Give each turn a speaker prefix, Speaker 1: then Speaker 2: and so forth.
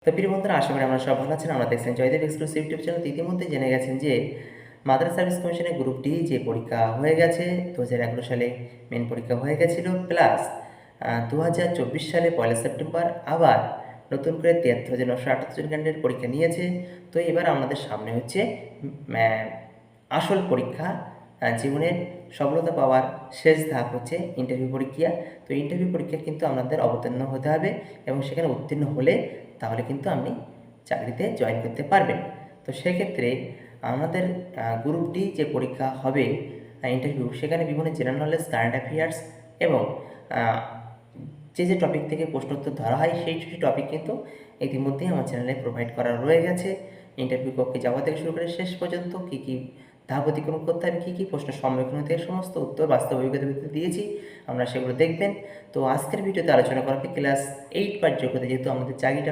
Speaker 1: তো প্রিয় বন্ধুরা, আশা করি আমরা সব ভালো আছেন। আমরা দেখছেন জয়দেব এক্সক্লুসিভ ইউটিউব চ্যানেল। ইতিমধ্যে জেনে গেছেন যে মাদ্রাসা সার্ভিস কমিশনের গ্রুপ ডি যে পরীক্ষা হয়ে গেছে, 2011 সালে মেন পরীক্ষা হয়ে গেছিল, প্লাস 2024 সালে 1 সেপ্টেম্বর আবার নতুন করে 73,978 জন ক্যান্ডিডেট পরীক্ষা নিয়েছে। তো এবার আমাদের সামনে হচ্ছে আসল পরীক্ষা, জীবনের সফলতা পাওয়ার শেষ ধাপ হচ্ছে ইন্টারভিউ পরীক্ষা। তো ইন্টারভিউ পরীক্ষা কিন্তু আমাদের অবতীর্ণ হতে হবে এবং সেখানে উত্তীর্ণ হলে তাহলে কিন্তু আপনি চাকরিতে জয়েন করতে পারবেন। তো সেক্ষেত্রে আমাদের গ্রুপ ডি যে পরীক্ষা হবে ইন্টারভিউ, সেখানে বিভিন্ন জেনারেল নলেজ, কারেন্ট অ্যাফেয়ার্স এবং যে টপিক থেকে প্রশ্ন উত্তর ধরা হয় সেই টপিক কিন্তু ইতিমধ্যেই আমার চ্যানেলে প্রোভাইড করা রয়ে গেছে। ইন্টারভিউ কক্ষে যাওয়া থেকে শুরু করে শেষ পর্যন্ত কী কী ধাপ অতিক্রম করতে হবে, কী কী প্রশ্নের সম্মুখীন হতে, সমস্ত উত্তর বাস্তব অভিজ্ঞতার ভিত্তিতে দিয়েছি, আমরা সেগুলো দেখবেন। তো আজকের ভিডিওতে আলোচনা করা হবে ক্লাস 8 পাস যোগ্যতা, যেহেতু আমাদের চাকরিটা